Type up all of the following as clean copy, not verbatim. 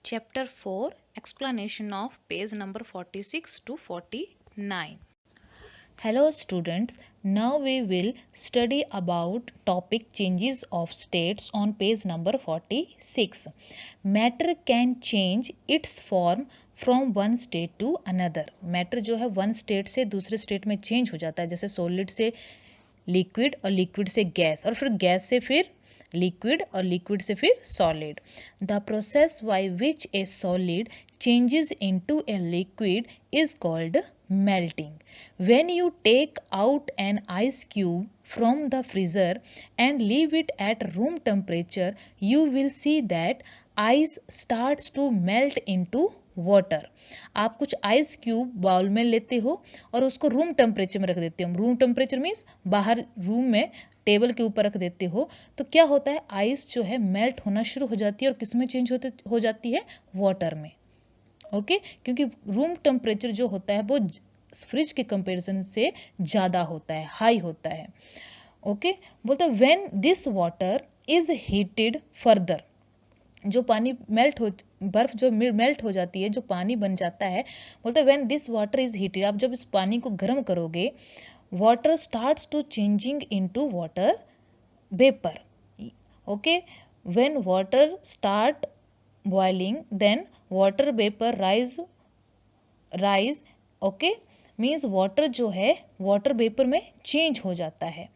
Chapter 4 Explanation of page number 46 to 49. Hello students, now we will study about topic changes of states on page number 46. Matter can change its form from one state to another. Matter जो है one state से दूसरे state में change हो जाता है, जैसे solid से लिक्विड और लिक्विड से गैस और फिर गैस से फिर लिक्विड और लिक्विड से फिर solid. The process by which A solid changes into a liquid is called melting. When you take out an ice cube from the freezer and leave it at room temperature, you will see that ice starts to melt into water. आप कुछ ice cube bowl में लेते हो और उसको room temperature में रख देते हो. रूम टेम्परेचर मीन्स बाहर रूम में टेबल के ऊपर रख देते हो तो क्या होता है, आइस जो है मेल्ट होना शुरू हो जाती है और किस में चेंज हो जाती है, वाटर में. ओके क्योंकि रूम टेम्परेचर जो होता है वो फ्रिज के कंपैरिजन से ज़्यादा होता है, हाई होता है. ओके बोलते हैं when this water is heated further, जो पानी मेल्ट हो, बर्फ जो मेल्ट हो जाती है, जो पानी बन जाता है, बोलते हैं when this water is heated, आप जब इस पानी को गर्म करोगे, water starts to changing into water vapour. Okay when water start boiling then water vapor rise. Okay means water जो है वाटर वेपर में चेंज हो जाता है.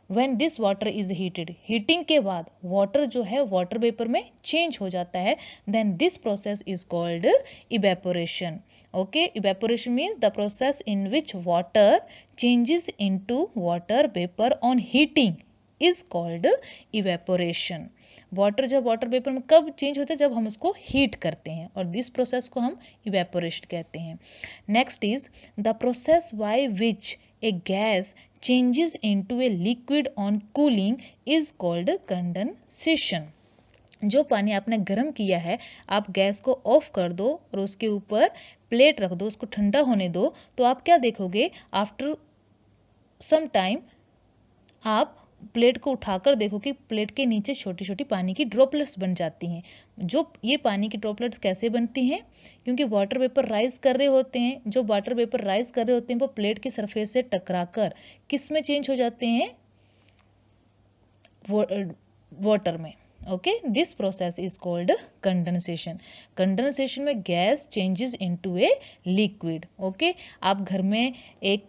when this water is heated, heating के बाद वाटर जो है वाटर वेपर में चेंज हो जाता है, then this process is called evaporation. okay evaporation means the process in which water changes into water vapor on heating is called evaporation. Water जब water vapour में कब चेंज होता है, जब हम उसको हीट करते हैं और दिस प्रोसेस को हम इवेपोरेशन कहते हैं. Next is the process by which A gas changes into a liquid on cooling is called condensation. जो पानी आपने गर्म किया है, आप गैस को ऑफ कर दो और उसके ऊपर प्लेट रख दो, उसको ठंडा होने दो, तो आप क्या देखोगे, आफ्टर सम टाइम आप प्लेट को उठाकर देखो कि प्लेट के नीचे छोटी छोटी पानी की ड्रॉपलेट्स बन जाती हैं. जो ये पानी की ड्रॉपलेट्स कैसे बनती हैं, क्योंकि वाटर वेपर राइज कर रहे होते हैं, जो वाटर वेपर राइज कर रहे होते हैं वो प्लेट की सरफेस से टकराकर किस में चेंज हो जाते हैं, वाटर में. Okay this process is called condensation. Condensation में gas changes into a liquid. Okay आप घर में एक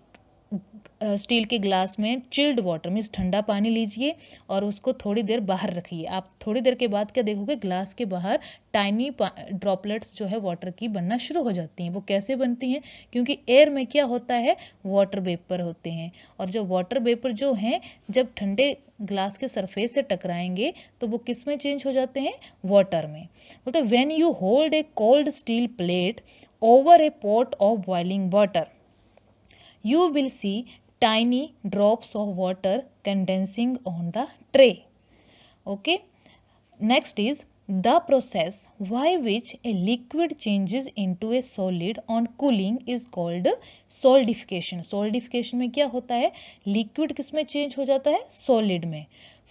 स्टील के ग्लास में चिल्ड वाटर मीन्स ठंडा पानी लीजिए और उसको थोड़ी देर बाहर रखिए. आप थोड़ी देर के बाद क्या देखोगे, ग्लास के बाहर टाइनी ड्रॉपलेट्स जो है वाटर की बनना शुरू हो जाती हैं. वो कैसे बनती हैं, क्योंकि एयर में क्या होता है, वाटर वेपर होते हैं, और जो वाटर वेपर जो हैं जब ठंडे ग्लास के सरफेस से टकराएंगे तो वो किस में चेंज हो जाते हैं, वाटर में. बोलते when you hold a cold steel plate over a pot of boiling water, you will see tiny drops of water condensing on the tray. Okay next is the process by which a liquid changes into a solid on cooling is called solidification. solidification में क्या होता है, liquid किस में change हो जाता है, solid में.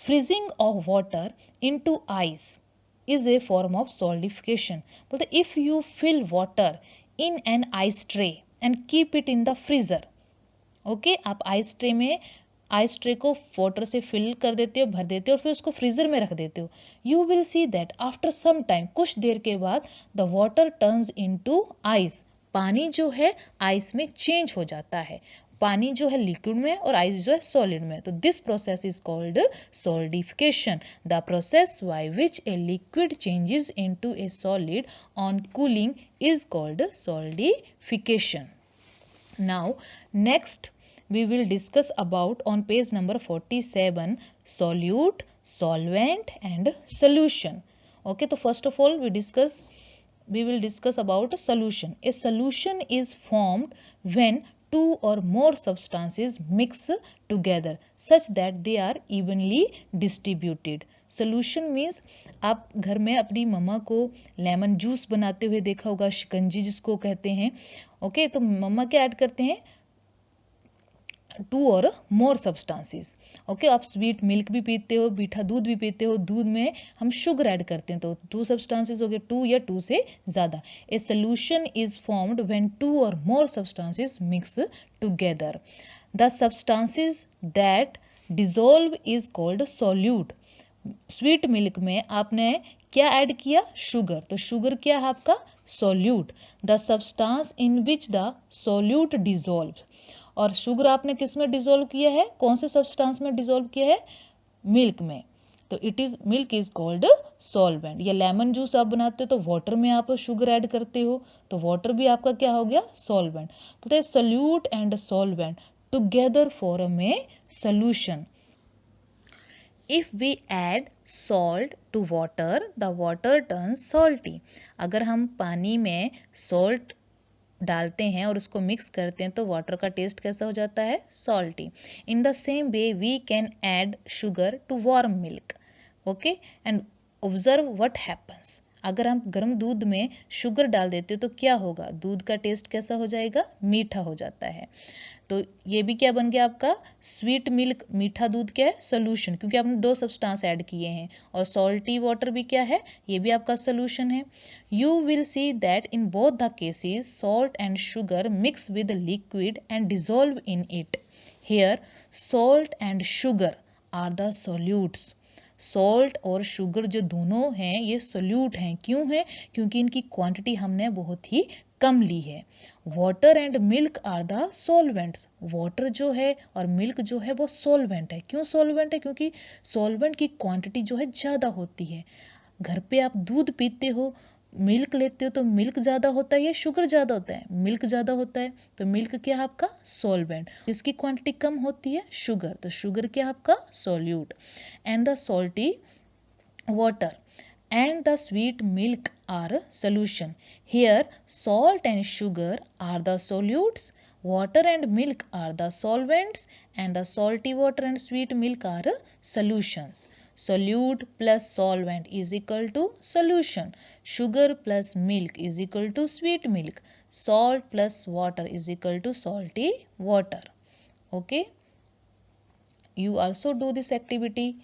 freezing of water into ice is a form of solidification. बोलते if you fill water in an ice tray and keep it in the freezer, okay आप आइस ट्रे को वाटर से फिल कर देते हो, भर देते हो और फिर उसको फ्रीजर में रख देते हो. You will see that after some time, कुछ देर के बाद, the water turns into ice, पानी जो है आइस में चेंज हो जाता है. पानी जो है लिक्विड में और आइस जो है सॉलिड में. तो this process is called solidification. The process by which a liquid changes into A solid on cooling is called solidification. Now next we will discuss about on page number 47 solute, solvent and solution. Okay so first of all we will discuss about solution. A solution is formed when two or more substances mix together such that they are evenly distributed. Solution means आप घर में अपनी मम्मा को lemon juice बनाते हुए देखा होगा, शिकंजी जिसको कहते हैं. ओके तो मम्मा क्या ऐड करते हैं, 2 or more substances. ओके, आप स्वीट मिल्क भी पीते हो, मीठा दूध भी पीते हो, दूध में हम शुगर ऐड करते हैं, तो 2 substances हो गए, 2 या 2 से ज़्यादा. A solution is formed when 2 or more substances mix together. The substances that dissolve is called solute. Sweet milk में आपने क्या ऐड किया? शुगर. तो शुगर क्या है आपका? Solute. The substance in which the solute dissolve. और शुगर आपने किस में डिजोल्व किया है? कौन से सब्सटेंस में डिजोल्व किया है? मिल्क में. तो it is milk is called solvent. या लेमन जूस आप बनाते हो तो वाटर में आप शुगर ऐड करते हो, तो वाटर भी आपका क्या हो गया? सॉल्वेंट. तो solute and solvent together form A solution. If we add salt to water, the water turns salty. अगर हम पानी में salt डालते हैं और उसको मिक्स करते हैं तो वाटर का टेस्ट कैसा हो जाता है? Salty. In the same way we can add sugar to warm milk. Okay, and observe what happens. अगर हम गर्म दूध में शुगर डाल देते हो तो क्या होगा? दूध का टेस्ट कैसा हो जाएगा? मीठा हो जाता है. तो ये भी क्या बन गया आपका? स्वीट मिल्क, मीठा दूध क्या है? सोल्यूशन, क्योंकि आपने 2 सब्सटेंस ऐड किए हैं. और सॉल्टी वाटर भी क्या है? ये भी आपका सोल्यूशन है. You will see that in both the cases salt and sugar mix with liquid and dissolve in it. Here salt and sugar are the solutes. Salt और शुगर जो दोनों हैं ये सोल्यूट हैं. क्यों है? क्योंकि इनकी क्वांटिटी हमने बहुत ही कम ली है. Water and milk are the solvents. Water जो है और मिल्क जो है वो सॉल्वेंट है. क्यों सॉल्वेंट है? क्योंकि सॉल्वेंट की क्वांटिटी जो है ज़्यादा होती है. घर पे आप दूध पीते हो, मिल्क लेते हो तो मिल्क ज़्यादा होता है या शुगर ज़्यादा होता है? मिल्क ज़्यादा होता है. तो मिल्क क्या है आपका? सॉल्वेंट. इसकी क्वांटिटी कम होती है शुगर, तो शुगर क्या है आपका? Solute. And the salty water and the sweet milk are solution. Here salt and sugar are the solutes, water and milk are the solvents, and the salty water and sweet milk are solutions. Solute plus solvent is equal to solution. Sugar plus milk is equal to sweet milk. Salt plus water is equal to salty water. Okay, you also do this activity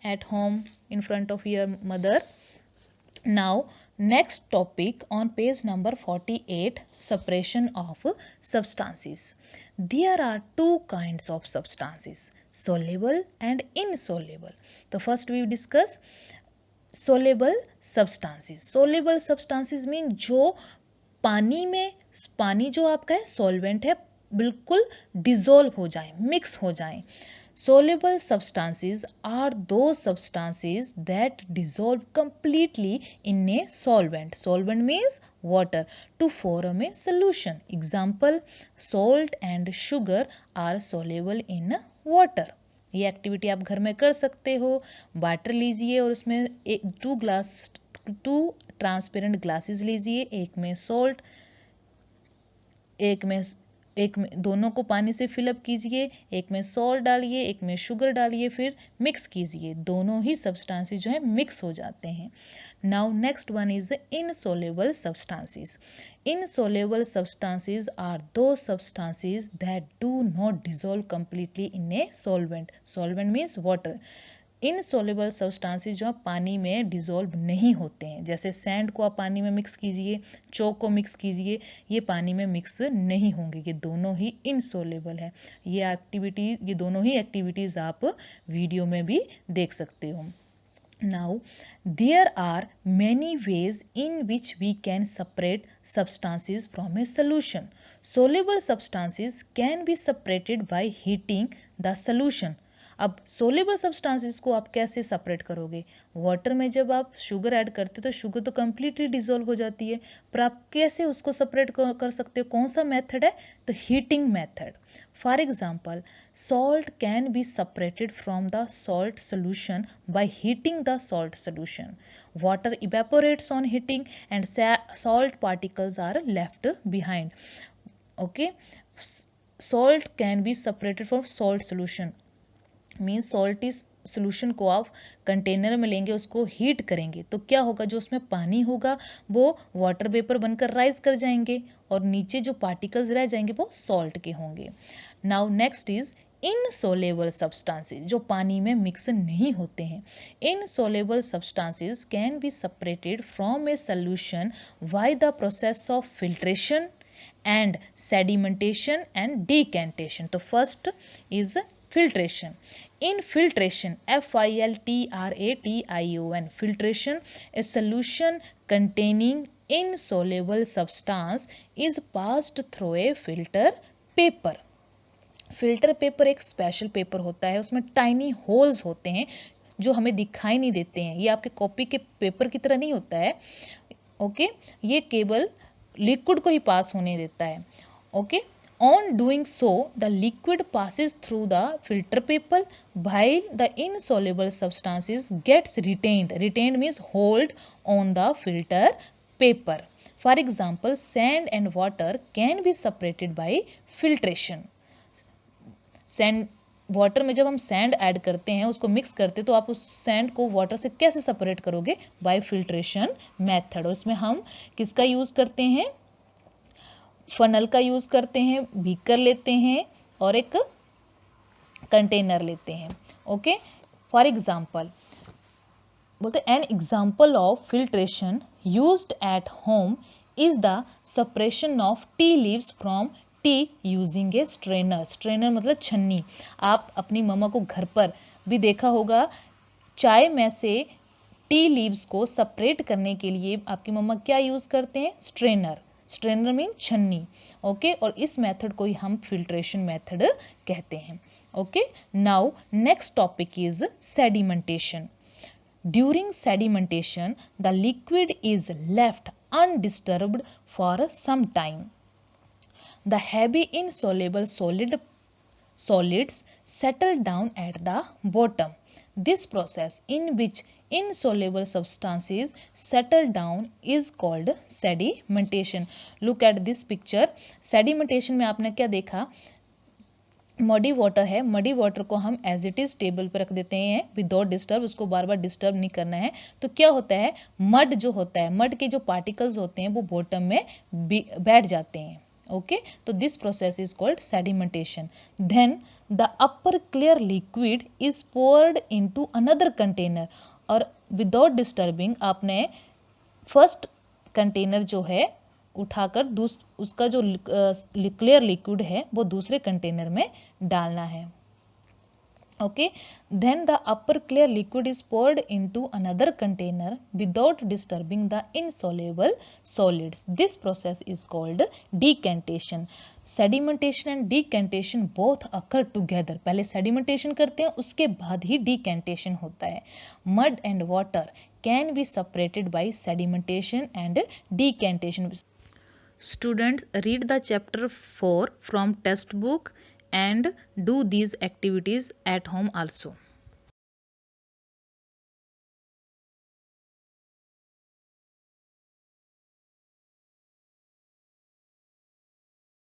at home in front of your mother. Now next topic on page number 48, separation of substances. There are 2 kinds of substances, soluble and insoluble. So first we discuss soluble substances. Soluble substances mean जो पानी में, पानी जो आपका है solvent है, बिल्कुल dissolve हो जाए, मिक्स हो जाए. Soluble substances are those substances that dissolve completely in a solvent. Solvent means water, to form a solution. Example, salt and sugar are soluble in water. ये एक्टिविटी आप घर में कर सकते हो. वाटर लीजिए और उसमें 2 ट्रांसपेरेंट ग्लासेस लीजिए, एक में सॉल्ट, एक में दोनों को पानी से फिलअप कीजिए, एक में सॉल्ट डालिए, एक में शुगर डालिए, फिर मिक्स कीजिए. दोनों ही सब्सटेंसेस जो है मिक्स हो जाते हैं. Now next one is insoluble substances. Insoluble substances are those substances that do not dissolve completely in a solvent. Solvent means water. Insoluble substances जो पानी में डिसॉल्व नहीं होते हैं, जैसे सैंड को आप पानी में मिक्स कीजिए, चौक को मिक्स कीजिए, ये पानी में मिक्स नहीं होंगे, ये दोनों ही इनसोल्युबल है. ये दोनों ही एक्टिविटीज़ आप वीडियो में भी देख सकते हो. Now, there are many ways in which we can separate substances from a solution. Soluble substances can be separated by heating the solution. अब सोलेबल सब्सटेंसेस को आप कैसे सेपरेट करोगे? वाटर में जब आप शुगर ऐड करते हो तो शुगर तो कम्प्लीटली डिसॉल्व हो जाती है, पर आप कैसे उसको सेपरेट कर सकते हो? कौन सा मेथड है? तो heating method. For example, salt can be separated from the salt solution by heating the salt solution. Water evaporates on heating and salt particles are left behind. Okay, salt can be separated from salt solution. Means salty solution को आप container में लेंगे, उसको heat करेंगे तो क्या होगा? जो उसमें पानी होगा वो वाटर वेपर बनकर राइज कर जाएंगे और नीचे जो पार्टिकल्स रह जाएंगे वो सॉल्ट के होंगे. Now next is insoluble substances, जो पानी में मिक्स नहीं होते हैं. Insoluble substances can be separated from A solution by the process of filtration and sedimentation and decantation. तो first is filtration. In filtration, filtration, filtration, a solution containing insoluble substance is passed through a filter paper. Filter paper एक special paper होता है, उसमें tiny holes होते हैं जो हमें दिखाई नहीं देते हैं. ये आपके कॉपी के पेपर की तरह नहीं होता है. ओके, ये केवल लिक्विड को ही पास होने देता है. Okay, on doing so the liquid passes through the filter paper while the insoluble substances gets retained means hold on the filter paper. For example, sand and water can be separated by filtration. Sand water में जब हम sand add करते हैं, उसको mix करते हैं, तो आप उस सैंड को वाटर से कैसे सेपरेट करोगे? Bye filtration method. उसमें हम किसका यूज़ करते हैं? फनल का यूज़ करते हैं, बीकर लेते हैं और एक कंटेनर लेते हैं. ओके, फॉर एग्जाम्पल बोलते हैं an example of filtration used at home is the separation of tea leaves from T using A strainer. Strainer मतलब छन्नी. आप अपनी मम्मा को घर पर भी देखा होगा, चाय में से टी लीव्स को सेपरेट करने के लिए आपकी मम्मा क्या यूज़ करते हैं? स्ट्रेनर. स्ट्रेनर मीन छन्नी. ओके, और इस मेथड को ही हम फिल्ट्रेशन मेथड कहते हैं. Okay, now next topic is sedimentation. During sedimentation, the liquid is left undisturbed for some time. The heavy insoluble solids settle down at the bottom. This process in which insoluble substances settle down is called sedimentation. Look at this picture. Sedimentation में आपने क्या देखा? Muddy water है, muddy water को हम as it is table पर रख देते हैं विदाउट डिस्टर्ब, उसको बार बार डिस्टर्ब नहीं करना है. तो क्या होता है? मड जो होता है, मड के जो पार्टिकल्स होते हैं वो बॉटम में बैठ जाते हैं. ओके, तो this process is called sedimentation. Then the upper clear liquid is poured into another container, और विदाउट डिस्टर्बिंग आपने फर्स्ट कंटेनर जो है उठाकर उसका जो क्लियर लिक्विड है वो दूसरे कंटेनर में डालना है. Okay, then the upper clear liquid is poured into another container without disturbing the insoluble solids. This process is called decantation. Sedimentation and decantation both occur together. पहले सेडिमेंटेशन करते हैं, उसके बाद ही डिकेंटेशन होता है. Mud and water can be separated by sedimentation and decantation. Students, read the chapter 4 from textbook and do these activities at home also.